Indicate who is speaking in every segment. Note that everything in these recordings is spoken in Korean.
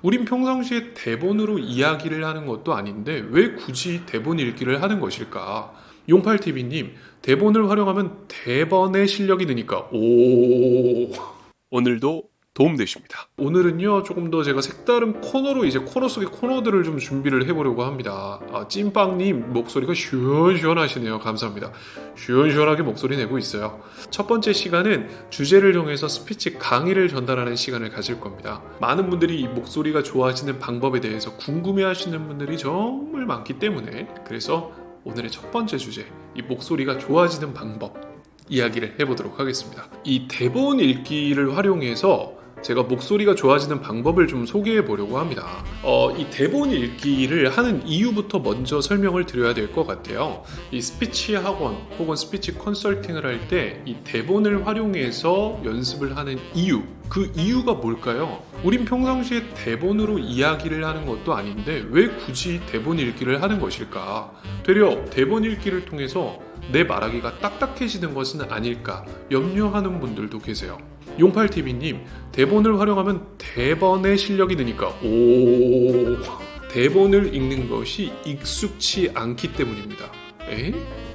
Speaker 1: 우린 평상시에 대본으로 이야기를 하는 것도 아닌데 왜 굳이 대본 읽기를 하는 것일까? 용팔TV님, 대본을 활용하면 대본의 실력이 느니까 오늘도 도움되십니다. 오늘은요 조금 더 제가 색다른 코너로 이제 코너 속의 코너들을 좀 준비를 해보려고 합니다. 찐빵님 목소리가 시원시원하시네요. 감사합니다. 시원시원하게 목소리 내고 있어요. 첫 번째 시간은 주제를 정해서 스피치 강의를 전달하는 시간을 가질 겁니다. 많은 분들이 이 목소리가 좋아지는 방법에 대해서 궁금해하시는 분들이 정말 많기 때문에 그래서 오늘의 첫 번째 주제, 이 목소리가 좋아지는 방법 이야기를 해보도록 하겠습니다. 이 대본 읽기를 활용해서 제가 목소리가 좋아지는 방법을 좀 소개해 보려고 합니다. 이 대본 읽기를 하는 이유부터 먼저 설명을 드려야 될 것 같아요. 이 스피치 학원 혹은 스피치 컨설팅을 할 때 이 대본을 활용해서 연습을 하는 이유, 그 이유가 뭘까요? 우린 평상시에 대본으로 이야기를 하는 것도 아닌데 왜 굳이 대본 읽기를 하는 것일까? 되려 대본 읽기를 통해서 내 말하기가 딱딱해지는 것은 아닐까 염려하는 분들도 계세요. 용팔TV님, 대본을 활용하면 대본의 실력이 느니까 대본을 읽는 것이 익숙치 않기 때문입니다.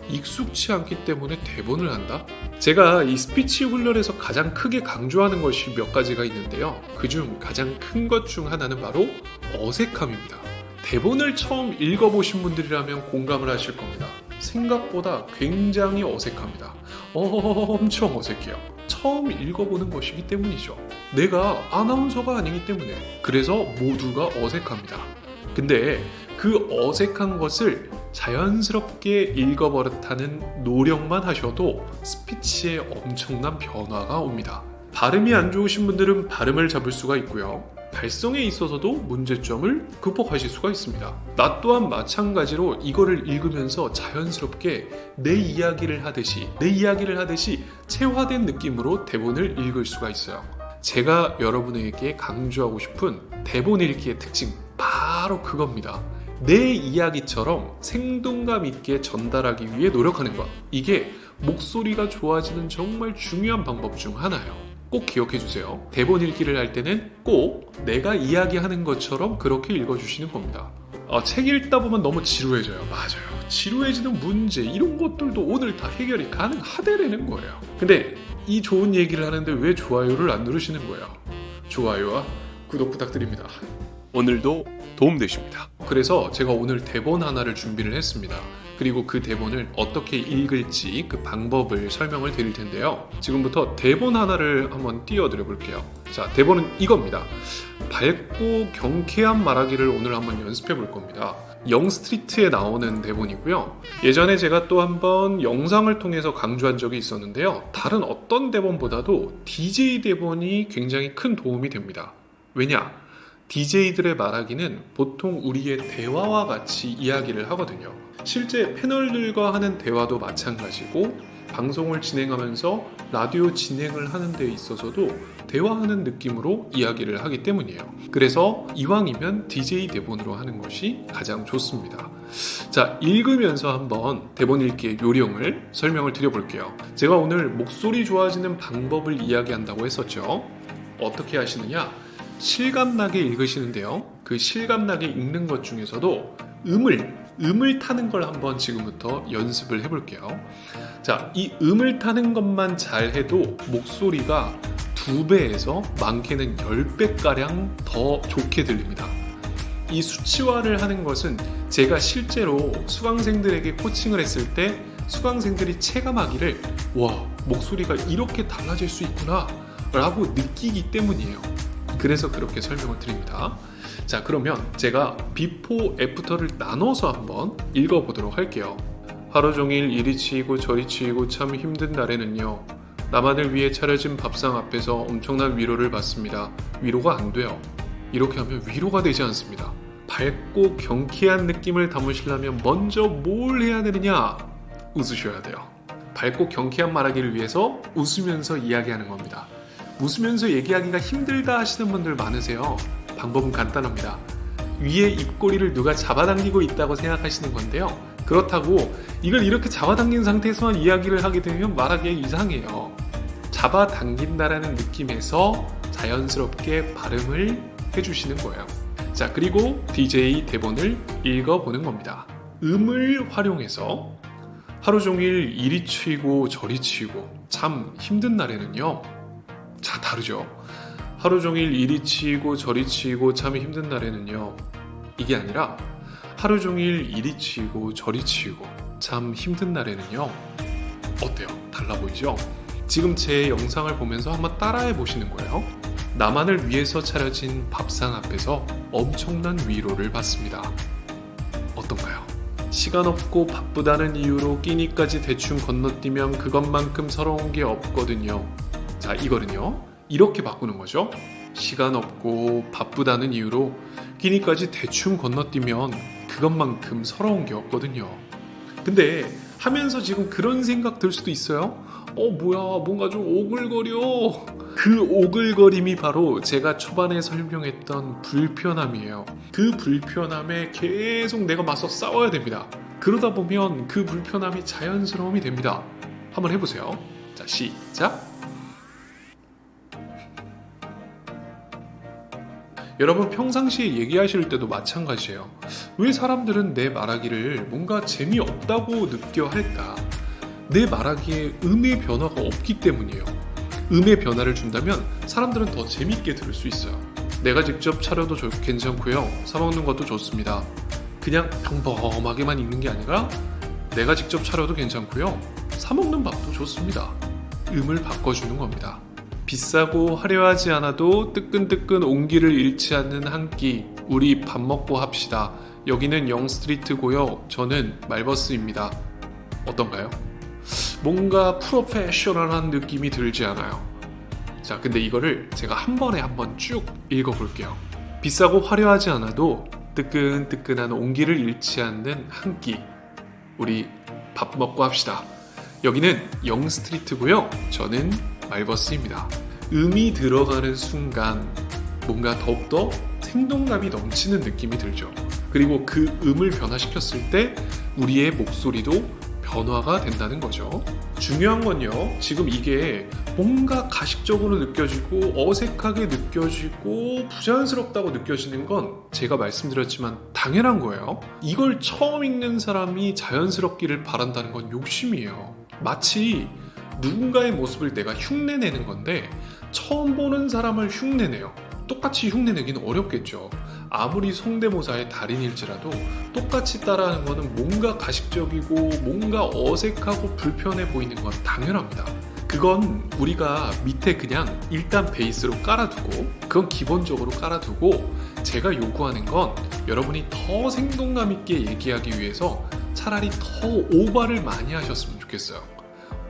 Speaker 1: 익숙치 않기 때문에 대본을 한다? 제가 이 스피치 훈련에서 가장 크게 강조하는 것이 몇 가지가 있는데요. 그중 가장 큰 것 중 하나는 바로 어색함입니다. 대본을 처음 읽어보신 분들이라면 공감을 하실 겁니다. 생각보다 굉장히 어색합니다. 엄청 어색해요. 처음 읽어보는 것이기 때문이죠. 내가 아나운서가 아니기 때문에. 그래서 모두가 어색합니다. 근데 그 어색한 것을 자연스럽게 읽어버릇하는 노력만 하셔도 스피치에 엄청난 변화가 옵니다. 발음이 안 좋으신 분들은 발음을 잡을 수가 있고요. 발성에 있어서도 문제점을 극복하실 수가 있습니다. 나 또한 마찬가지로 이거를 읽으면서 자연스럽게 내 이야기를 하듯이 체화된 느낌으로 대본을 읽을 수가 있어요. 제가 여러분에게 강조하고 싶은 대본 읽기의 특징 바로 그겁니다. 내 이야기처럼 생동감 있게 전달하기 위해 노력하는 것. 이게 목소리가 좋아지는 정말 중요한 방법 중 하나예요. 꼭 기억해 주세요. 대본 읽기를 할 때는 꼭 내가 이야기하는 것처럼 그렇게 읽어주시는 겁니다. 책 읽다 보면 너무 지루해져요. 맞아요. 지루해지는 문제 이런 것들도 오늘 다 해결이 가능하다라는 거예요. 근데 이 좋은 얘기를 하는데 왜 좋아요를 안 누르시는 거예요? 좋아요와 구독 부탁드립니다. 오늘도 도움되십니다. 그래서 제가 오늘 대본 하나를 준비를 했습니다. 그리고 그 대본을 어떻게 읽을지 그 방법을 설명을 드릴 텐데요. 지금부터 대본 하나를 한번 띄워드려 볼게요. 자, 대본은 이겁니다. 밝고 경쾌한 말하기를 오늘 한번 연습해 볼 겁니다. 영스트리트에 나오는 대본이고요. 예전에 제가 또 한번 영상을 통해서 강조한 적이 있었는데요. 다른 어떤 대본보다도 DJ 대본이 굉장히 큰 도움이 됩니다. 왜냐? DJ들의 말하기는 보통 우리의 대화와 같이 이야기를 하거든요. 실제 패널들과 하는 대화도 마찬가지고 방송을 진행하면서 라디오 진행을 하는 데 있어서도 대화하는 느낌으로 이야기를 하기 때문이에요. 그래서 이왕이면 DJ 대본으로 하는 것이 가장 좋습니다. 자, 읽으면서 한번 대본 읽기의 요령을 설명을 드려볼게요. 제가 오늘 목소리 좋아지는 방법을 이야기한다고 했었죠. 어떻게 하시느냐? 실감나게 읽으시는데요. 그 실감나게 읽는 것 중에서도 음을 타는 걸 한번 지금부터 연습을 해볼게요. 자, 이 음을 타는 것만 잘 해도 목소리가 2배에서 많게는 10배가량 더 좋게 들립니다. 이 수치화를 하는 것은 제가 실제로 수강생들에게 코칭을 했을 때 수강생들이 체감하기를 와, 목소리가 이렇게 달라질 수 있구나 라고 느끼기 때문이에요. 그래서 그렇게 설명을 드립니다. 자, 그러면 제가 비포 애프터를 나눠서 한번 읽어보도록 할게요. 하루 종일 이리 치이고 저리 치이고 참 힘든 날에는요. 나만을 위해 차려진 밥상 앞에서 엄청난 위로를 받습니다. 위로가 안 돼요. 이렇게 하면 위로가 되지 않습니다. 밝고 경쾌한 느낌을 담으시려면 먼저 뭘 해야 되느냐? 웃으셔야 돼요. 밝고 경쾌한 말하기를 위해서 웃으면서 이야기하는 겁니다. 웃으면서 얘기하기가 힘들다 하시는 분들 많으세요. 방법은 간단합니다. 위에 입꼬리를 누가 잡아당기고 있다고 생각하시는 건데요. 그렇다고 이걸 이렇게 잡아당긴 상태에서만 이야기를 하게 되면 말하기가 이상해요. 잡아당긴다라는 느낌에서 자연스럽게 발음을 해주시는 거예요. 자, 그리고 DJ 대본을 읽어보는 겁니다. 음을 활용해서 하루 종일 이리 치이고 저리 치이고 참 힘든 날에는요. 자, 다르죠. 하루 종일 이리 치이고 저리 치이고 참 힘든 날에는요. 이게 아니라 하루 종일 이리 치이고 저리 치이고 참 힘든 날에는요. 어때요? 달라 보이죠? 지금 제 영상을 보면서 한번 따라해 보시는 거예요. 나만을 위해서 차려진 밥상 앞에서 엄청난 위로를 받습니다. 어떤가요? 시간 없고 바쁘다는 이유로 끼니까지 대충 건너뛰면 그것만큼 서러운 게 없거든요. 자, 이거는요. 이렇게 바꾸는 거죠. 시간 없고 바쁘다는 이유로 끼니까지 대충 건너뛰면 그것만큼 서러운 게 없거든요. 근데 하면서 지금 그런 생각 들 수도 있어요. 뭐야, 뭔가 좀 오글거려. 그 오글거림이 바로 제가 초반에 설명했던 불편함이에요. 그 불편함에 계속 내가 맞서 싸워야 됩니다. 그러다 보면 그 불편함이 자연스러움이 됩니다. 한번 해보세요. 자, 시작. 여러분, 평상시에 얘기하실 때도 마찬가지예요. 왜 사람들은 내 말하기를 뭔가 재미없다고 느껴 할까? 내 말하기에 음의 변화가 없기 때문이에요. 음의 변화를 준다면 사람들은 더 재밌게 들을 수 있어요. 내가 직접 차려도 괜찮고요. 사 먹는 것도 좋습니다. 그냥 평범하게만 읽는 게 아니라 내가 직접 차려도 괜찮고요. 사 먹는 밥도 좋습니다. 음을 바꿔주는 겁니다. 비싸고 화려하지 않아도 뜨끈뜨끈 온기를 잃지 않는 한 끼, 우리 밥 먹고 합시다. 여기는 영스트리트고요. 저는 말버스입니다. 어떤가요? 뭔가 프로페셔널한 느낌이 들지 않아요? 자, 근데 이거를 제가 한 번에 한번 쭉 읽어볼게요. 비싸고 화려하지 않아도 뜨끈뜨끈한 온기를 잃지 않는 한 끼, 우리 밥 먹고 합시다. 여기는 영스트리트고요. 저는 말버스입니다. 음이 들어가는 순간 뭔가 더욱더 생동감이 넘치는 느낌이 들죠. 그리고 그 음을 변화시켰을 때 우리의 목소리도 변화가 된다는 거죠. 중요한 건요, 지금 이게 뭔가 가식적으로 느껴지고 어색하게 느껴지고 부자연스럽다고 느껴지는 건 제가 말씀드렸지만 당연한 거예요. 이걸 처음 읽는 사람이 자연스럽기를 바란다는 건 욕심이에요. 마치 누군가의 모습을 내가 흉내내는 건데 처음 보는 사람을 흉내내요. 똑같이 흉내내기는 어렵겠죠. 아무리 성대모사의 달인일지라도 똑같이 따라하는 거는 뭔가 가식적이고 뭔가 어색하고 불편해 보이는 건 당연합니다. 그건 우리가 밑에 그냥 일단 베이스로 깔아두고, 그건 기본적으로 깔아두고, 제가 요구하는 건 여러분이 더 생동감 있게 얘기하기 위해서 차라리 더 오버를 많이 하셨으면 좋겠어요.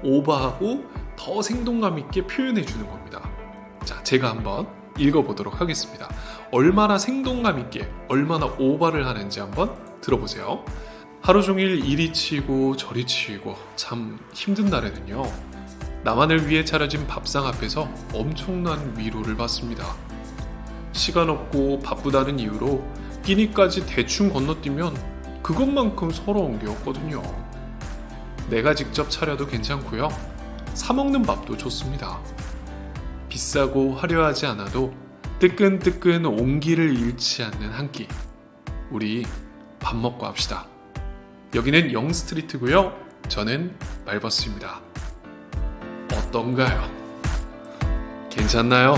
Speaker 1: 오버하고 더 생동감 있게 표현해 주는 겁니다. 자, 제가 한번 읽어보도록 하겠습니다. 얼마나 생동감 있게, 얼마나 오버를 하는지 한번 들어보세요. 하루 종일 이리 치이고 저리 치이고 참 힘든 날에는요, 나만을 위해 차려진 밥상 앞에서 엄청난 위로를 받습니다. 시간 없고 바쁘다는 이유로 끼니까지 대충 건너뛰면 그것만큼 서러운 게 없거든요. 내가 직접 차려도 괜찮고요. 사 먹는 밥도 좋습니다. 비싸고 화려하지 않아도 뜨끈뜨끈 온기를 잃지 않는 한 끼, 우리 밥 먹고 합시다. 여기는 영스트리트고요. 저는 말버스입니다. 어떤가요? 괜찮나요?